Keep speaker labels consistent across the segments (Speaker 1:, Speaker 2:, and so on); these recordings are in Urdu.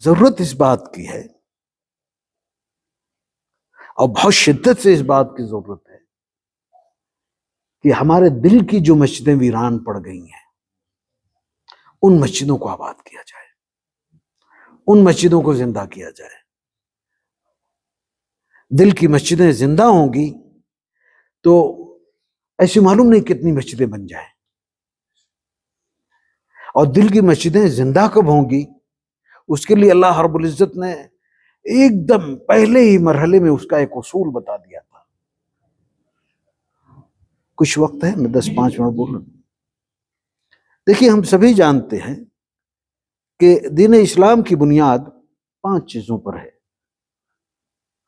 Speaker 1: ضرورت اس بات کی ہے اور بہت شدت سے اس بات کی ضرورت ہے کہ ہمارے دل کی جو مسجدیں ویران پڑ گئی ہیں ان مسجدوں کو آباد کیا جائے، ان مسجدوں کو زندہ کیا جائے۔ دل کی مسجدیں زندہ ہوں گی تو ایسی معلوم نہیں کتنی مسجدیں بن جائیں، اور دل کی مسجدیں زندہ کب ہوں گی اس کے لیے اللہ رب العزت نے ایک دم پہلے ہی مرحلے میں اس کا ایک اصول بتا دیا تھا۔ کچھ وقت ہے، میں 10-5 منٹ بولوں۔ دیکھیے، ہم سبھی جانتے ہیں کہ دین اسلام کی بنیاد 5 چیزوں پر ہے۔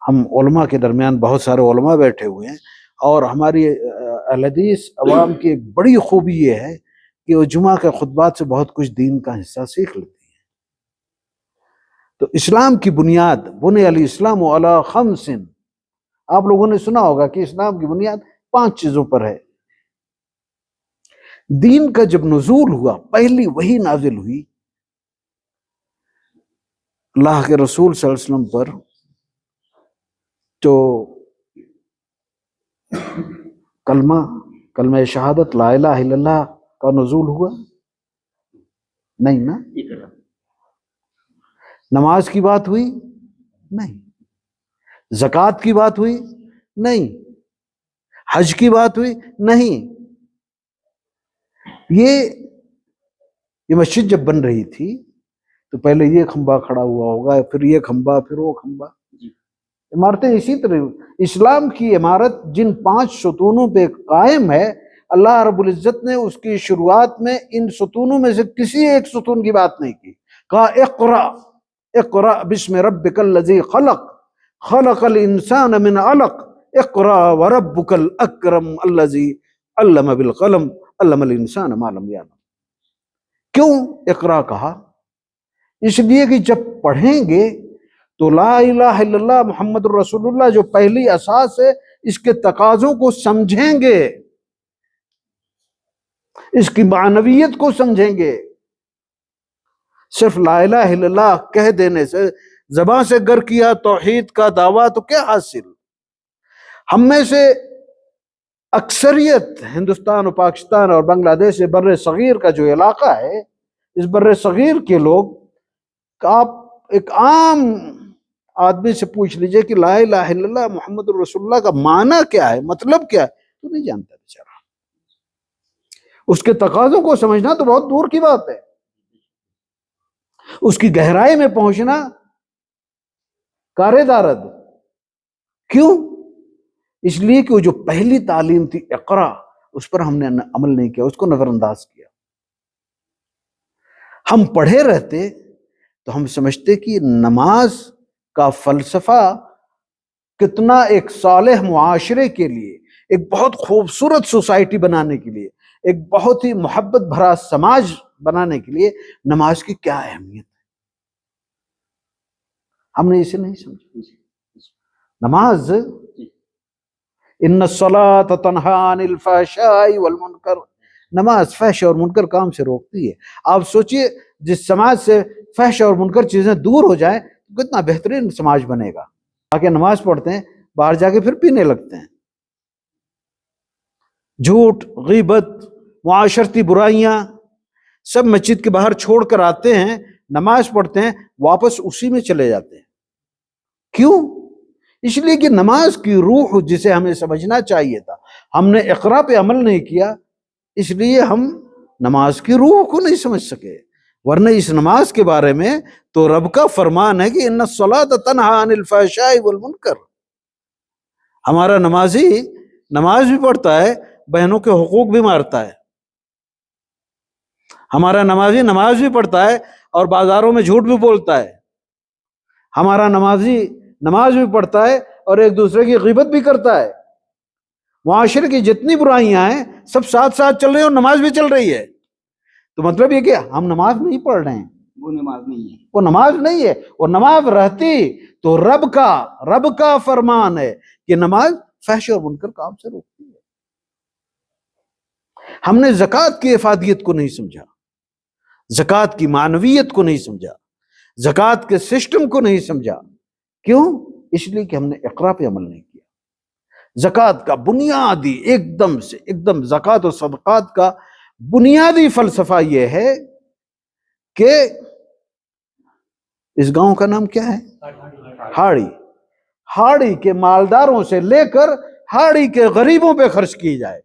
Speaker 1: ہم علماء کے درمیان بہت سارے علماء بیٹھے ہوئے ہیں، اور ہماری اہل حدیث عوام کی ایک بڑی خوبی یہ ہے کہ وہ جمعہ کے خطبات سے بہت کچھ دین کا حصہ سیکھ لیتی ہیں۔ تو اسلام کی بنیاد بنی الاسلام علی 5، آپ لوگوں نے سنا ہوگا کہ اسلام کی بنیاد 5 چیزوں پر ہے۔ دین کا جب نزول ہوا، پہلی وحی نازل ہوئی اللہ کے رسول صلی اللہ علیہ وسلم پر، تو کلمہ شہادت لا الہ الا اللہ کا نزول ہوا؟ نہیں نا۔ نماز کی بات ہوئی؟ نہیں۔ زکوٰۃ کی بات ہوئی؟ نہیں۔ حج کی بات ہوئی؟ نہیں۔ یہ مسجد جب بن رہی تھی تو پہلے یہ کھمبا کھڑا ہوا ہوگا، پھر یہ کھمبا، پھر وہ کھمبا۔ عمارتیں اسی طرح، اسلام کی عمارت جن 5 ستونوں پہ قائم ہے، اللہ رب العزت نے اس کی شروعات میں ان ستونوں میں سے کسی ایک ستون کی بات نہیں کی۔ کہا اقرأ بسم ربک الذی خلق، خلق الانسان من علق، اقرأ وربک الاکرم الذی علم بالقلم، علم الانسان ما لم یعلم۔ کیوں اقرأ کہا؟ اس لیے کہ جب پڑھیں گے تو لا الہ الا اللہ محمد الرسول اللہ جو پہلی اساس ہے، اس کے تقاضوں کو سمجھیں گے، اس کی معنویت کو سمجھیں گے۔ صرف لا الہ الا اللہ کہہ دینے سے، زبان سے گر کیا توحید کا دعویٰ، تو کیا حاصل؟ ہم میں سے اکثریت ہندوستان اور پاکستان اور بنگلہ دیش سے بر صغیر کا جو علاقہ ہے، اس بر صغیر کے لوگ، آپ ایک عام آدمی سے پوچھ لیجئے کہ لا الہ الا اللہ محمد الرسول اللہ کا معنی کیا ہے، مطلب کیا ہے، تو نہیں جانتا بیچارہ۔ اس کے تقاضوں کو سمجھنا تو بہت دور کی بات ہے، اس کی گہرائی میں پہنچنا کار دارد۔ کیوں؟ اس لیے کہ وہ جو پہلی تعلیم تھی اقرا، اس پر ہم نے عمل نہیں کیا، اس کو نظر انداز کیا۔ ہم پڑھے رہتے تو ہم سمجھتے کہ نماز کا فلسفہ کتنا ایک صالح معاشرے کے لیے، ایک بہت خوبصورت سوسائٹی بنانے کے لیے، ایک بہت ہی محبت بھرا سماج بنانے کے لیے نماز کی کیا اہمیت ہے۔ ہم نے اسے نہیں سمجھا۔ نماز ان الصلاۃ تنہی عن الفحشاء والمنکر، نماز فحش اور منکر کام سے روکتی ہے۔ آپ سوچئے جس سماج سے فحش اور منکر چیزیں دور ہو جائیں کتنا بہترین سماج بنے گا۔ آگے نماز پڑھتے ہیں، باہر جا کے پھر پینے لگتے ہیں، جھوٹ، غیبت، معاشرتی برائیاں سب مسجد کے باہر چھوڑ کر آتے ہیں، نماز پڑھتے ہیں، واپس اسی میں چلے جاتے ہیں۔ کیوں؟ اس لیے کہ نماز کی روح جسے ہمیں سمجھنا چاہیے تھا، ہم نے اقرا پہ عمل نہیں کیا، اس لیے ہم نماز کی روح کو نہیں سمجھ سکے۔ ورنہ اس نماز کے بارے میں تو رب کا فرمان ہے کہ ان الصلاۃ تنہی عن الفحشاء والمنکر۔ ہمارا نمازی نماز بھی پڑھتا ہے، بہنوں کے حقوق بھی مارتا ہے۔ ہمارا نمازی نماز بھی پڑھتا ہے اور بازاروں میں جھوٹ بھی بولتا ہے۔ ہمارا نمازی نماز بھی پڑھتا ہے اور ایک دوسرے کی غیبت بھی کرتا ہے۔ معاشرے کی جتنی برائیاں ہیں سب ساتھ ساتھ چل رہی ہیں اور نماز بھی چل رہی ہے۔ تو مطلب یہ کہ ہم نماز نہیں پڑھ رہے ہیں، وہ نماز نہیں ہے، وہ نماز نہیں ہے۔ وہ نماز رہتی تو رب کا فرمان ہے کہ نماز فحش اور منکر کام سے روکتی ہے۔ ہم نے زکوٰۃ کی افادیت کو نہیں سمجھا، زکوٰۃ کی معنویت کو نہیں سمجھا، زکوٰۃ کے سسٹم کو نہیں سمجھا. کیوں؟ اس لیے کہ ہم نے اقرا پہ عمل نہیں کیا. زکوٰۃ کا بنیادی ایک دم زکوٰۃ و صدقات کا بنیادی فلسفہ یہ ہے کہ اس گاؤں کا نام کیا ہے؟ ہاڑی. ہاڑی کے مالداروں سے لے کر ہاڑی کے غریبوں پہ خرچ کی جائے.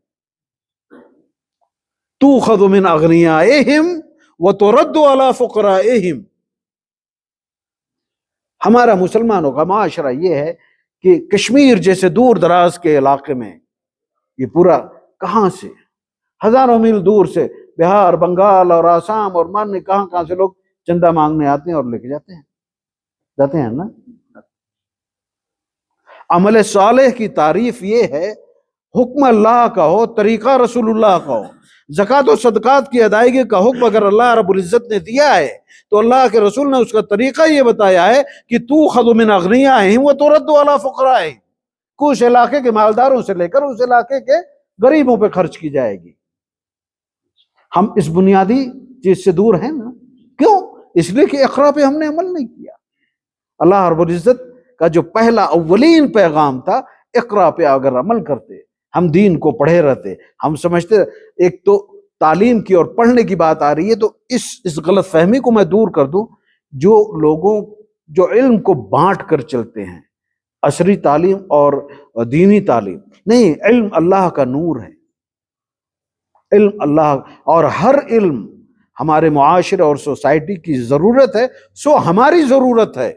Speaker 1: تُؤْخَذُ مِنْ أَغْنِيَائِهِمْ وَتُرَدُّ عَلَىٰ فُقَرَائِهِمْ. ہمارا مسلمانوں کا معاشرہ یہ ہے کہ کشمیر جیسے دور دراز کے علاقے میں یہ پورا کہاں سے ہزاروں میل دور سے بہار، بنگال اور آسام اور ماننے کہاں سے لوگ چندہ مانگنے آتے ہیں اور لے کے جاتے ہیں نا. عمل صالح کی تعریف یہ ہے حکم اللہ کا ہو، طریقہ رسول اللہ کا ہو. زکوٰۃ و صدقات کی ادائیگی کا حکم اگر اللہ رب العزت نے دیا ہے تو اللہ کے رسول نے اس کا طریقہ یہ بتایا ہے کہ تُؤْخَذُ مِنْ أَغْنِيَائِهِمْ وَتُرَدُّ عَلَىٰ فُقَرَائِهِمْ. کچھ علاقے کے مالداروں سے لے کر اس علاقے کے غریبوں پہ خرچ کی جائے گی. ہم اس بنیادی چیز سے دور ہیں نا. کیوں؟ اس لیے کہ اقرا پہ ہم نے عمل نہیں کیا. اللہ رب العزت کا جو پہلا اولین پیغام تھا، اقرا پہ اگر عمل کرتے، ہم دین کو پڑھے رہتے، ہم سمجھتے. ایک تو تعلیم کی اور پڑھنے کی بات آ رہی ہے تو اس غلط فہمی کو میں دور کر دوں. جو لوگوں جو علم کو بانٹ کر چلتے ہیں، عصری تعلیم اور دینی تعلیم نہیں، علم اللہ کا نور ہے. علم اللہ، اور ہر علم ہمارے معاشرے اور سوسائٹی کی ضرورت ہے، سو ہماری ضرورت ہے.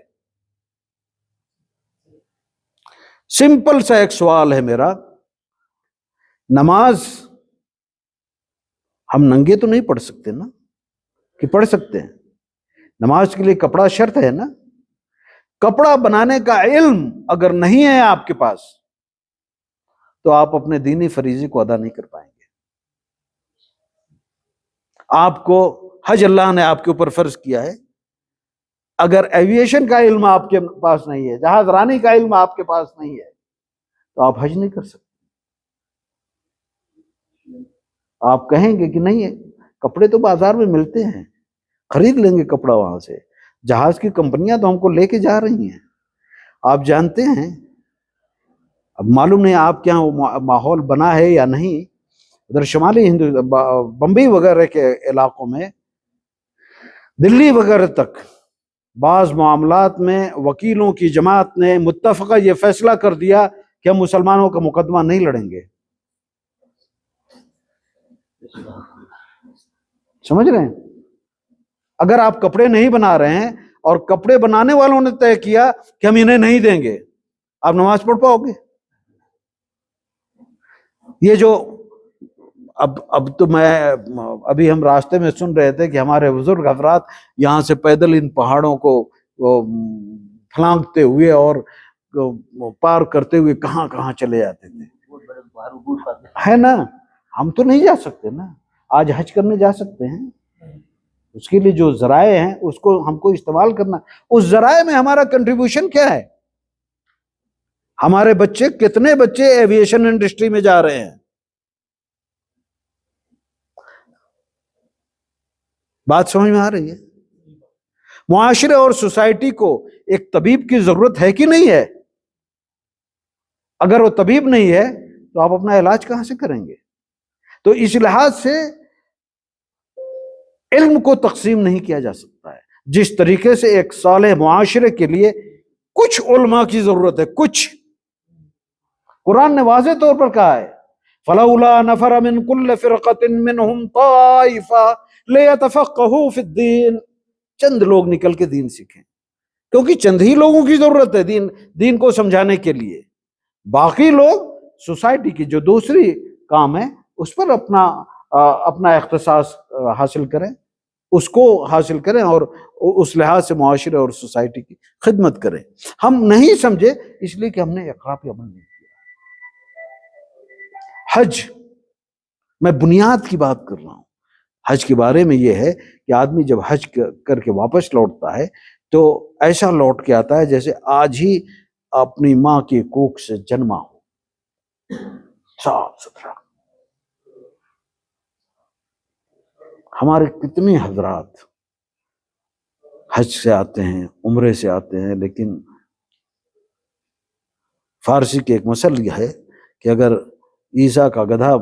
Speaker 1: سمپل سا ایک سوال ہے میرا، نماز ہم ننگے تو نہیں پڑھ سکتے نا، کہ پڑھ سکتے ہیں؟ نماز کے لیے کپڑا شرط ہے نا. کپڑا بنانے کا علم اگر نہیں ہے آپ کے پاس تو آپ اپنے دینی فریضے کو ادا نہیں کر پائیں گے. آپ کو حج اللہ نے آپ کے اوپر فرض کیا ہے، اگر ایویشن کا علم آپ کے پاس نہیں ہے، جہاز رانی کا علم آپ کے پاس نہیں ہے تو آپ حج نہیں کر سکتے. آپ کہیں گے کہ نہیں ہے، کپڑے تو بازار میں ملتے ہیں، خرید لیں گے کپڑا وہاں سے. جہاز کی کمپنیاں تو ہم کو لے کے جا رہی ہیں. آپ جانتے ہیں، اب معلوم نہیں آپ کے یہاں ماحول بنا ہے یا نہیں، ادھر شمالی بمبئی وغیرہ کے علاقوں میں، دلی وغیرہ تک بعض معاملات میں وکیلوں کی جماعت نے متفقہ یہ فیصلہ کر دیا کہ ہم مسلمانوں کا مقدمہ نہیں لڑیں گے. سمجھ رہے ہیں؟ اگر آپ کپڑے نہیں بنا رہے ہیں اور کپڑے بنانے والوں نے طے کیا کہ ہم انہیں نہیں دیں گے، آپ نماز پڑھ پاؤ گے؟ یہ جو اب تو ابھی ہم راستے میں سن رہے تھے کہ ہمارے بزرگ حضرات یہاں سے پیدل ان پہاڑوں کو پھلانگتے ہوئے اور پار کرتے ہوئے کہاں چلے جاتے تھے، ہے نا. ہم تو نہیں جا سکتے نا. آج حج کرنے جا سکتے ہیں، اس کے لیے جو ذرائع ہیں اس کو ہم کو استعمال کرنا. اس ذرائع میں ہمارا کنٹریبیوشن کیا ہے؟ ہمارے بچے، کتنے بچے ایویشن انڈسٹری میں جا رہے ہیں؟ بات سمجھ میں آ رہی ہے؟ معاشرے اور سوسائٹی کو ایک طبیب کی ضرورت ہے کہ نہیں ہے؟ اگر وہ طبیب نہیں ہے تو آپ اپنا علاج کہاں سے کریں گے؟ تو اس لحاظ سے علم کو تقسیم نہیں کیا جا سکتا ہے. جس طریقے سے ایک صالح معاشرے کے لیے کچھ علماء کی ضرورت ہے، کچھ. قرآن نے واضح طور پر کہا ہے فَلَوْلَا نَفَرَ مِن كُلِّ فِرْقَةٍ مِّنْهُمْ طَائِفَةٌ لِيَتَفَقَّهُوا فِي الدِّينِ. چند لوگ نکل کے دین سیکھیں، کیونکہ چند ہی لوگوں کی ضرورت ہے دین کو سمجھانے کے لیے. باقی لوگ سوسائٹی کی جو دوسری کام ہے اس پر اپنا اختصاص حاصل کریں، اس کو حاصل کریں اور اس لحاظ سے معاشرے اور سوسائٹی کی خدمت کریں. ہم نہیں سمجھے اس لیے کہ ہم نے اقرا پہ عمل نہیں کیا. حج، میں بنیاد کی بات کر رہا ہوں. حج کے بارے میں یہ ہے کہ آدمی جب حج کر کے واپس لوٹتا ہے تو ایسا لوٹ کے آتا ہے جیسے آج ہی اپنی ماں کی کوکھ سے جنما ہو، صاف ستھرا. ہمارے کتنے حضرات حج سے آتے ہیں، عمرے سے آتے ہیں، لیکن فارسی کے ایک مثل یہ ہے کہ اگر عیسیٰ کا گدھا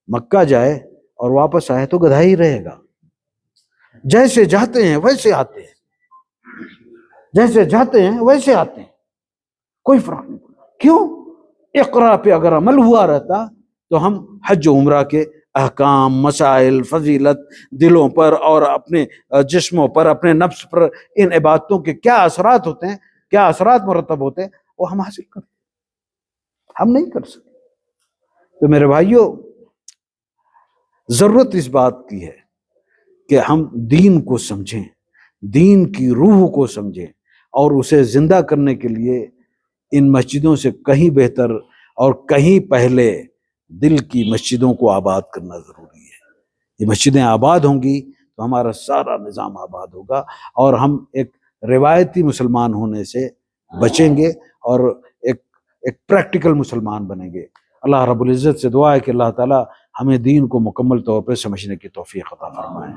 Speaker 1: مکہ جائے اور واپس آئے تو گدھا ہی رہے گا، جیسے جاتے ہیں ویسے آتے ہیں، جیسے جاتے ہیں ویسے آتے ہیں، کوئی فرق نہیں پڑتا۔ کیوں؟ اقرا پہ اگر عمل ہوا رہتا تو ہم حج و عمرہ کے احکام، مسائل، فضیلت دلوں پر اور اپنے جسموں پر، اپنے نفس پر ان عبادتوں کے کیا اثرات ہوتے ہیں، کیا اثرات مرتب ہوتے ہیں، وہ ہم حاصل کرتے ہیں۔ ہم نہیں کر سکتے۔ تو میرے بھائیوں، ضرورت اس بات کی ہے کہ ہم دین کو سمجھیں، دین کی روح کو سمجھیں، اور اسے زندہ کرنے کے لیے ان مسجدوں سے کہیں بہتر اور کہیں پہلے دل کی مسجدوں کو آباد کرنا ضروری ہے۔ یہ مسجدیں آباد ہوں گی تو ہمارا سارا نظام آباد ہوگا، اور ہم ایک روایتی مسلمان ہونے سے بچیں گے اور ایک پریکٹیکل مسلمان بنیں گے۔ اللہ رب العزت سے دعا ہے کہ اللہ تعالیٰ ہمیں دین کو مکمل طور پر سمجھنے کی توفیق عطا فرمائے۔